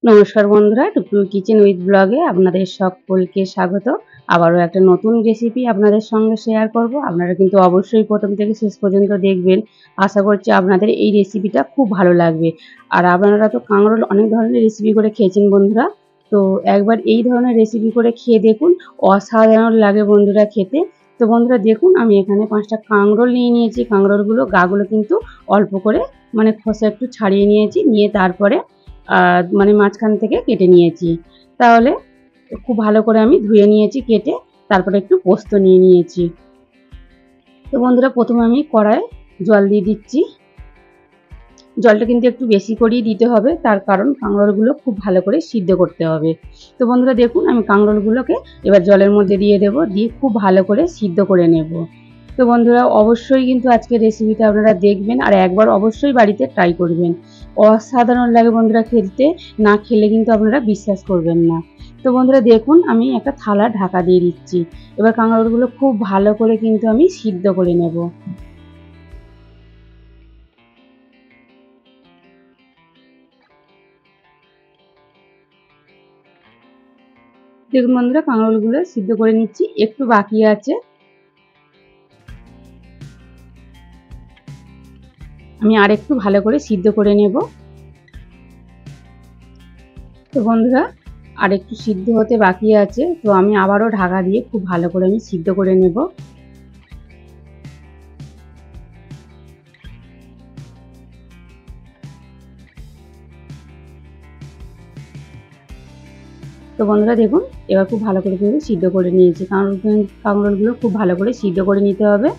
নমস্কার বন্ধুরা, টুকটুক কিচেন উইথ ব্লগে আপনাদের সকলকে স্বাগত। আবারও একটা নতুন রেসিপি আপনাদের সঙ্গে শেয়ার করব। আপনারা কিন্তু অবশ্যই প্রথম থেকে শেষ পর্যন্ত দেখবেন। আশা করছি আপনাদের এই রেসিপিটা খুব ভালো লাগবে। আর আপনারা তো কাঁকরোল অনেক ধরনের রেসিপি করে খেয়েছেন বন্ধুরা। তো একবার এই ধরনের রেসিপি করে খেয়ে দেখুন, অসাধারণ লাগে বন্ধুরা খেতে। তো বন্ধুরা দেখুন, আমি এখানে 5টা কাঁকরোল নিয়ে নিয়েছি। কাঁকরোলগুলো গাগুলো কিন্তু অল্প করে খোসা একটু ছাড়িয়ে নিয়েছি, নিয়ে তারপরে মাঝখান থেকে কেটে নিয়েছি। তাহলে খুব ভালো করে আমি ধুয়ে নিয়েছি কেটে, তারপরে একটু পোস্ত নিয়ে নিয়েছি। তো বন্ধুরা প্রথমে আমি কড়াইয়ে জল দিয়ে দিচ্ছি। জলটা কিন্তু একটু বেশি করেই দিতে হবে, তার কারণ কাঁকরোলগুলো খুব ভালো করে সিদ্ধ করতে হবে। তো বন্ধুরা দেখুন, আমি কাঁকরোলগুলোকে এবার জলের মধ্যে দিয়ে দেবো, দিয়ে খুব ভালো করে সিদ্ধ করে নেব। তো বন্ধুরা অবশ্যই কিন্তু আজকের রেসিপিটা আপনারা দেখবেন, আর একবার অবশ্যই বাড়িতে ট্রাই করবেন। অসাধারণ লাগে বন্ধুরা খেতে, না খেলে কিন্তু আপনারা বিশ্বাস করবেন না। তো বন্ধুরা দেখুন, আমি একটা থালা ঢাকা দিয়ে দিচ্ছি। এবার কাঁকরোলগুলো খুব ভালো করে কিন্তু আমি সিদ্ধ করে নেব। দেখুন বন্ধুরা, কাঁকরোলগুলো সিদ্ধ করে নিচ্ছি, একটু বাকি আছে। আমি আরেকটু ভালো করে সিদ্ধ করে নেব। তো বন্ধুরা আরেকটু সিদ্ধ হতে বাকি আছে, তো আমি আবারও ঢাকা দিয়ে খুব ভালো করে আমি সিদ্ধ করে নেব। তো বন্ধুরা দেখুন, এবার খুব ভালো করে কিন্তু সিদ্ধ করে নিয়েছি। কাঁকরোলগুলো খুব ভালো করে সিদ্ধ করে নিতে হবে।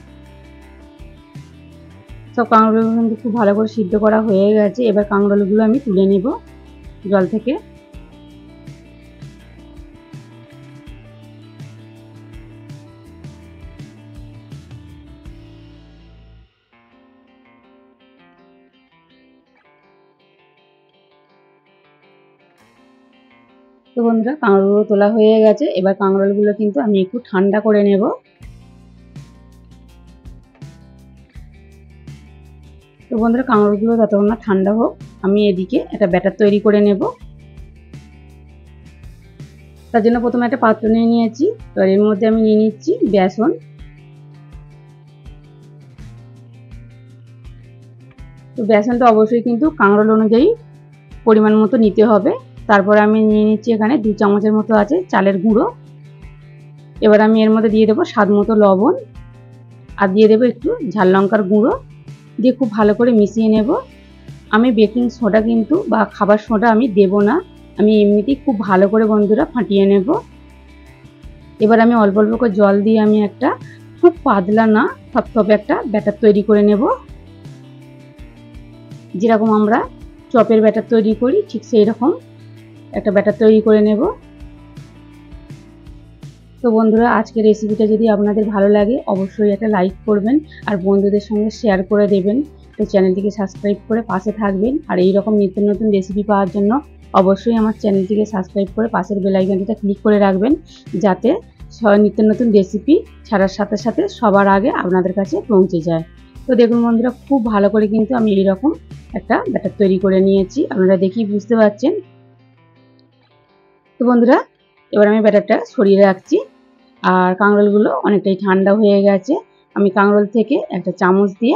সব কাঁকরোলগুলো কিন্তু খুব ভালো করে সিদ্ধ করা হয়ে গেছে। এবার কাঁকরোলগুলো আমি তুলে নেব জল থেকে। তো বন্ধুরা কাঁকরোলগুলো তোলা হয়ে গেছে। এবার কাঁকরোলগুলো কিন্তু আমি একটু ঠান্ডা করে নেব। তো বন্ধুরা কাঁকরোলগুলো যতক্ষণ না ঠান্ডা হোক, আমি এদিকে একটা ব্যাটার তৈরি করে নেব। তার জন্য প্রথমে একটা পাত্র নিয়ে নিয়েছি। এবার এর মধ্যে আমি নিয়ে নিচ্ছি বেসন। তো বেসনটা অবশ্যই কিন্তু কাঁকরোল অনুযায়ী পরিমাণ মতো নিতে হবে। তারপরে আমি নিয়ে নিচ্ছি এখানে 2 চামচের মতো আছে চালের গুঁড়ো। এবার আমি এর মধ্যে দিয়ে দেবো স্বাদ মতো লবণ, আর দিয়ে দেবো একটু ঝাল লঙ্কার গুঁড়ো, দিয়ে খুব ভালো করে মিশিয়ে নেব। আমি বেকিং সোডা কিন্তু বা খাবার সোডা আমি দেব না, আমি এমনিতেই খুব ভালো করে বন্ধুরা ফাটিয়ে নেব। এবার আমি অল্প অল্প করে জল দিয়ে আমি একটা খুব পাতলা না, থপথপে একটা ব্যাটার তৈরি করে নেব। যেরকম আমরা চপের ব্যাটার তৈরি করি ঠিক সেই রকম একটা ব্যাটার তৈরি করে নেব। তো বন্ধুরা আজকের রেসিপিটা যদি আপনাদের ভালো লাগে অবশ্যই একটা লাইক করবেন, আর বন্ধুদের সঙ্গে শেয়ার করে দেবেন। তো চ্যানেলটিকে সাবস্ক্রাইব করে পাশে থাকবেন, আর এই রকম নিত্য নতুন রেসিপি পাওয়ার জন্য অবশ্যই আমার চ্যানেলটিকে সাবস্ক্রাইব করে পাশের বেল আইকনটিতে ক্লিক করে রাখবেন, যাতে নিত্য নতুন রেসিপি ছাড়ার সাথে সাথে সবার আগে আপনাদের কাছে পৌঁছে যায়। তো দেখুন বন্ধুরা, খুব ভালো করে কিন্তু আমি এইরকম একটা ব্যাটার তৈরি করে নিয়েছি, আপনারা দেখেই বুঝতে পারছেন। তো বন্ধুরা এবার আমি ব্যাটারটা সরিয়ে রাখছি, আর কাঁকরোলগুলো অনেকটাই ঠান্ডা হয়ে গেছে। আমি কাঁকরোল থেকে একটা চামচ দিয়ে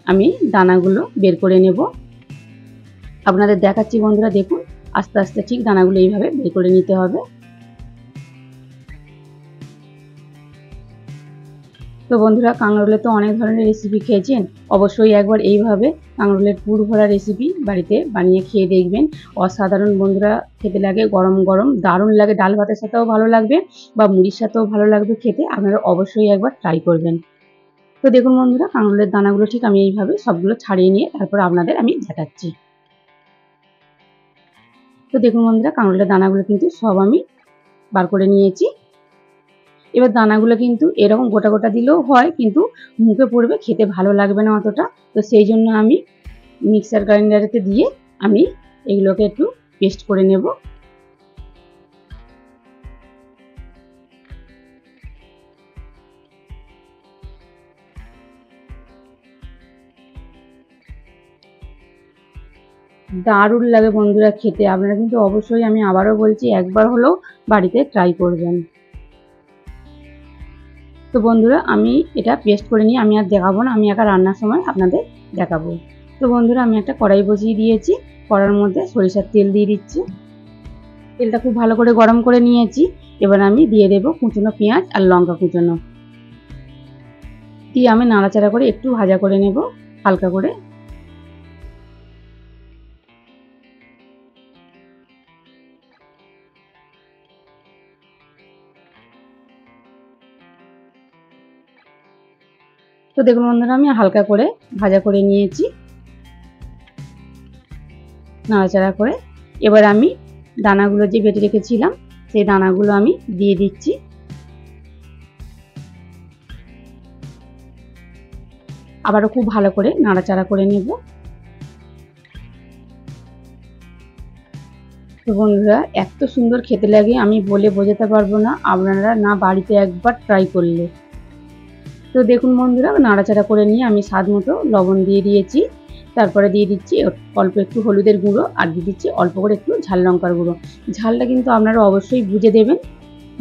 আমি দানাগুলো বের করে নেব। আপনাদের দেখাচ্ছি বন্ধুরা, দেখুন আস্তে আস্তে ঠিক দানাগুলো এইভাবে বের করে নিতে হবে। তো বন্ধুরা কাঁকরোলের তো অনেক ধরনের রেসিপি খেয়েছেন, অবশ্যই একবার এইভাবে কাঁকরোলের পুর ভরা রেসিপি বাড়িতে বানিয়ে খেয়ে দেখবেন। অসাধারণ বন্ধুরা খেতে লাগে, গরম গরম দারুণ লাগে, ডাল ভাতের সাথেও ভালো লাগবে বা মুড়ির সাথেও ভালো লাগবে খেতে। আপনারা অবশ্যই একবার ট্রাই করবেন। তো দেখুন বন্ধুরা, কাঁকরোলের দানাগুলো ঠিক আমি এইভাবে সবগুলো ছাড়িয়ে নিয়ে তারপর আপনাদের আমি দেখাচ্ছি। তো দেখুন বন্ধুরা, কাঁকরোলের দানাগুলো কিন্তু সব আমি বার করে নিয়েছি। এবার দানাগুলো কিন্তু এরকম গোটা গোটা দিলেও হয়, কিন্তু মুখে পড়বে, খেতে ভালো লাগবে না অতটা। তো সেই জন্য আমি মিক্সার গ্রাইন্ডারেতে দিয়ে আমি এগুলোকে একটু পেস্ট করে নেব। দারুণ লাগে বন্ধুরা খেতে। আপনারা কিন্তু অবশ্যই, আমি আবারও বলছি, একবার হলেও বাড়িতে ট্রাই করবেন। তো বন্ধুরা আমি এটা পেস্ট করে নিয়ে আমি আর দেখাবো না, আমি একা রান্নার সময় আপনাদের দেখাবো। তো বন্ধুরা আমি একটা কড়াই বসিয়ে দিয়েছি, কড়ার মধ্যে সরিষার তেল দিয়ে দিচ্ছি। তেলটা খুব ভালো করে গরম করে নিয়েছি। এবার আমি দিয়ে দেবো কুচনো পেঁয়াজ আর লঙ্কা কুচনো, দিয়ে আমি নাড়াচাড়া করে একটু ভাজা করে নেব হালকা করে। তো দেখুন বন্ধুরা আমি হালকা করে ভাজা করে নিয়েছি নাড়াচাড়া করে। এবার আমি দানাগুলো যে বেটে রেখেছিলাম সেই দানাগুলো আমি দিয়ে দিচ্ছি। আবারও খুব ভালো করে নাড়াচাড়া করে নেব। তো বন্ধুরা এত সুন্দর খেতে লাগে আমি বলে বোঝাতে পারবো না, আপনারা না বাড়িতে একবার ট্রাই করলে। তো দেখুন বন্ধুরা নাড়াচাড়া করে নিয়ে আমি স্বাদ মতো লবণ দিয়ে দিয়েছি। তারপরে দিয়ে দিচ্ছি অল্প একটু হলুদের গুঁড়ো, আর দিয়ে দিচ্ছি অল্প করে একটু ঝাল লঙ্কার গুঁড়ো। ঝালটা কিন্তু আপনারা অবশ্যই বুঝে দেবেন,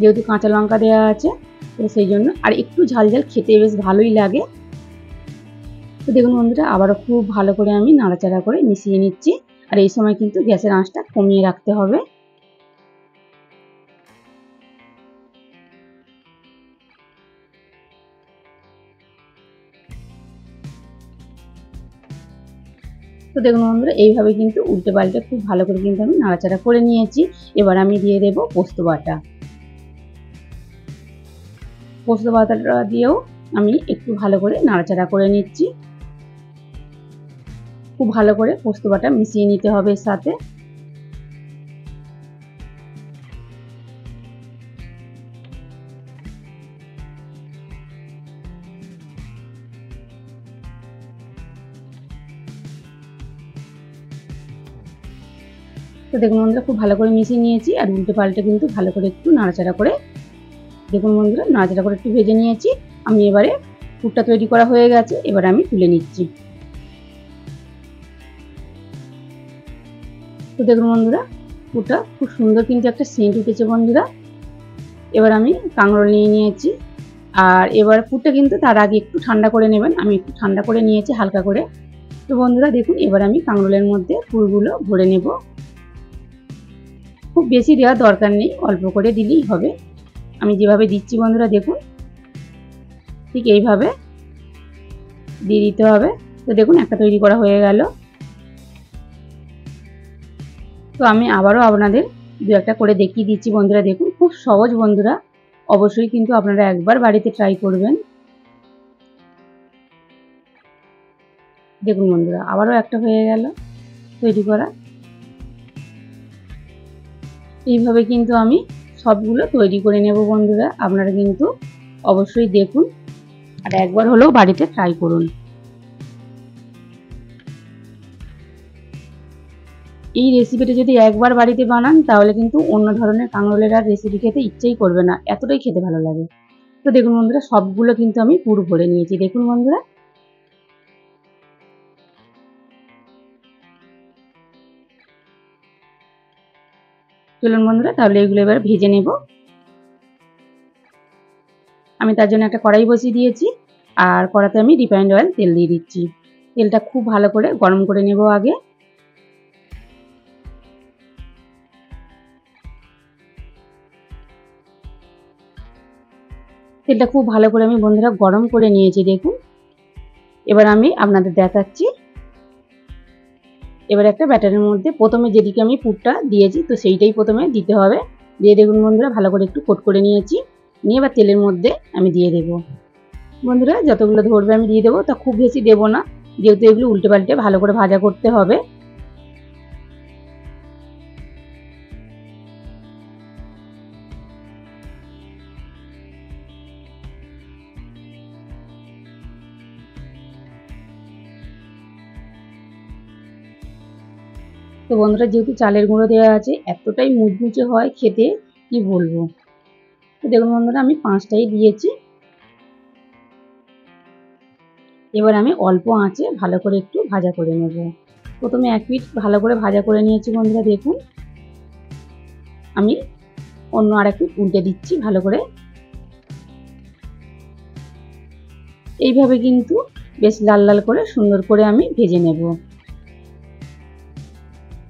যেহেতু কাঁচা লঙ্কা দেওয়া আছে, তো সেই জন্য আর একটু ঝাল ঝাল খেতে বেশ ভালোই লাগে। তো দেখুন বন্ধুরা আবারও খুব ভালো করে আমি নাড়াচাড়া করে মিশিয়ে নিচ্ছি। আর এই সময় কিন্তু গ্যাসের আঁচটা কমিয়ে রাখতে হবে। তো দেখুন বন্ধুরা এইভাবে কিন্তু উল্টে পাল্টে খুব ভালো করে কিন্তু আমি নাড়াচাড়া করে নিয়েছি। এবার আমি দিয়ে দেব পোস্ত বাটা। পোস্ত বাটাটা দিয়েও আমি একটু ভালো করে নাড়াচাড়া করে নিচ্ছি। খুব ভালো করে পোস্ত বাটা মিশিয়ে নিতে হবে এর সাথে। তো দেখুন বন্ধুরা খুব ভালো করে মিশিয়ে নিয়েছি, আর উল্টে পাল্টে কিন্তু ভালো করে একটু নাড়াচাড়া করে, দেখুন বন্ধুরা নাড়াচাড়া করে একটু ভেজে নিয়েছি। আমি এবারে পুরটা তৈরি করা হয়ে গেছে, এবার আমি তুলে নিচ্ছি। তো দেখুন বন্ধুরা পুরটা খুব সুন্দর কিন্তু একটা সেন্ট উঠেছে বন্ধুরা। এবার আমি কাঁকরোল নিয়ে নিয়েছি, আর এবার পুরটা কিন্তু তার আগে একটু ঠান্ডা করে নেবেন। আমি একটু ঠান্ডা করে নিয়েছি হালকা করে। তো বন্ধুরা দেখুন এবার আমি কাঁকরোলের মধ্যে পুরগুলো ভরে নেব। খুব বেশি দেওয়ার দরকার নেই, অল্প করে দিলেই হবে। আমি যেভাবে দিচ্ছি বন্ধুরা দেখুন ঠিক এইভাবে দিয়ে দিতে হবে। তো দেখুন একটা তৈরি করা হয়ে গেল। তো আমি আবারও আপনাদের দু একটা করে দেখিয়ে দিচ্ছি বন্ধুরা, দেখুন খুব সহজ বন্ধুরা, অবশ্যই কিন্তু আপনারা একবার বাড়িতে ট্রাই করবেন। দেখুন বন্ধুরা আবারও একটা হয়ে গেল তৈরি করা। এইভাবে কিন্তু আমি সবগুলো তৈরি করে নেব বন্ধুরা, আপনারা কিন্তু অবশ্যই দেখুন আর একবার হলেও বাড়িতে ট্রাই করুন। এই রেসিপিটা যদি একবার বাড়িতে বানান তাহলে কিন্তু অন্য ধরনের কাঁকরোলের আর রেসিপি খেতে ইচ্ছেই করবে না, এতটাই খেতে ভালো লাগে। তো দেখুন বন্ধুরা সবগুলো কিন্তু আমি পুর ভরে নিয়েছি। দেখুন বন্ধুরা চলুন বন্ধুরা তাহলে এগুলো এবার ভেজে নেব। আমি তার জন্য একটা কড়াই বসিয়ে দিয়েছি, আর কড়াতে আমি রিফাইন্ড অয়েল তেল দিয়ে দিচ্ছি। তেলটা খুব ভালো করে গরম করে নেব আগে। তেলটা খুব ভালো করে আমি বন্ধুরা গরম করে নিয়েছি দেখুন। এবার আমি আপনাদের দেখাচ্ছি। এবার একটা ব্যাটারের মধ্যে প্রথমে যেদিকে আমি পুরটা দিয়েছি তো সেইটাই প্রথমে দিতে হবে। দিয়ে দেখুন বন্ধুরা ভালো করে একটু কোট করে নিয়েছি, নিয়ে এবার তেলের মধ্যে আমি দিয়ে দেবো। বন্ধুরা যতগুলো ধরবে আমি দিয়ে দেবো, তা খুব বেশি দেবো না, যেহেতু এগুলো উল্টে পাল্টে ভালো করে ভাজা করতে হবে। তো বন্ধুরা যেহেতু চালের গুঁড়ো দেওয়া আছে এতটাই মুচমুচে হয় খেতে কি বলবো। তো দেখুন বন্ধুরা আমি 5টাই দিয়েছি। এবার আমি অল্প আঁচে ভালো করে একটু ভাজা করে নেব। প্রথমে এক পিঠ ভালো করে ভাজা করে নিয়েছি বন্ধুরা। দেখুন আমি অন্য আরেক পিঠ উল্টে দিচ্ছি ভালো করে। এইভাবে কিন্তু বেশ লাল লাল করে সুন্দর করে আমি ভেজে নেব।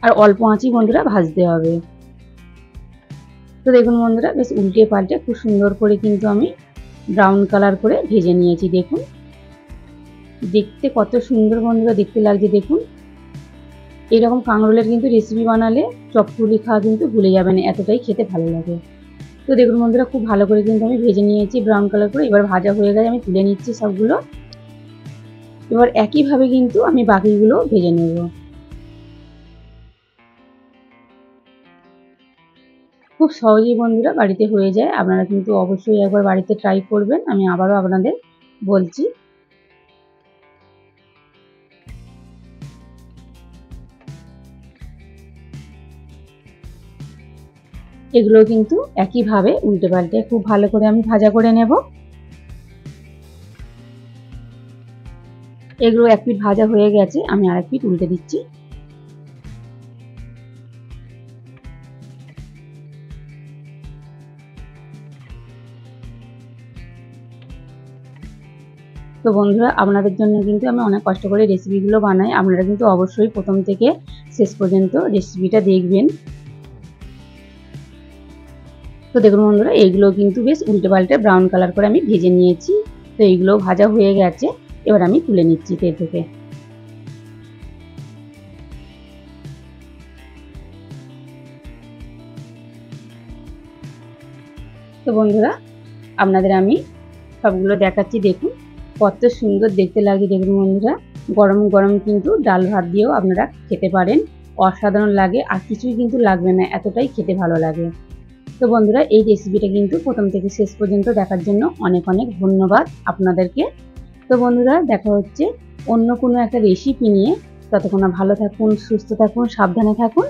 আর অল্প আঁচই বন্ধুরা ভাজতে হবে। তো দেখুন বন্ধুরা বেশ উল্টে পাল্টে খুব সুন্দর করে কিন্তু আমি ব্রাউন কালার করে ভেজে নিয়েছি। দেখুন দেখতে কত সুন্দর বন্ধুরা দেখতে লাগছে। দেখুন এরকম কাঁকরোলের কিন্তু রেসিপি বানালে চটপুলি খাওয়া কিন্তু ভুলে যাবেন, এতটাই খেতে ভালো লাগে। তো দেখুন বন্ধুরা খুব ভালো করে কিন্তু আমি ভেজে নিয়েছি ব্রাউন কালার করে। এবার ভাজা হয়ে গেছে, আমি তুলে নিচ্ছি সবগুলো। এবার একইভাবে কিন্তু আমি বাকিগুলো ভেজে নেব। খুব সহজেই বন্ধুরা বাড়িতে হয়ে যায়, আপনারা কিন্তু অবশ্যই একবার বাড়িতে ট্রাই করবেন। আমি আবারও আপনাদের বলছি। এগুলো কিন্তু একইভাবে উল্টে পাল্টে খুব ভালো করে আমি ভাজা করে নেব। এগুলো এক পিঠ ভাজা হয়ে গেছে, আমি আরেক পিঠ উল্টে দিচ্ছি। তো বন্ধুরা আপনাদের জন্য কিন্তু আমি অনেক কষ্ট করে রেসিপিগুলো বানাই, আপনারা কিন্তু অবশ্যই প্রথম থেকে শেষ পর্যন্ত রেসিপিটা দেখবেন। তো দেখুন বন্ধুরা এইগুলো কিন্তু বেশ উল্টে পাল্টে ব্রাউন কালার করে আমি ভেজে নিয়েছি। তো এইগুলো ভাজা হয়ে গেছে, এবার আমি তুলে নিচ্ছি তেল থেকে। তো বন্ধুরা আপনাদের আমি সবগুলো দেখাচ্ছি। দেখুন কত সুন্দর দেখতে লাগে। দেখুন বন্ধুরা গরম গরম কিন্তু ডাল ভাত দিয়েও আপনারা খেতে পারেন, অসাধারণ লাগে। আর কিছুই কিন্তু লাগবে না, এতটাই খেতে ভালো লাগে। তো বন্ধুরা এই রেসিপিটা কিন্তু প্রথম থেকে শেষ পর্যন্ত দেখার জন্য অনেক অনেক ধন্যবাদ আপনাদেরকে। তো বন্ধুরা দেখা হচ্ছে অন্য কোনো একটা রেসিপি নিয়ে। ততক্ষণ ভালো থাকুন, সুস্থ থাকুন, সাবধানে থাকুন।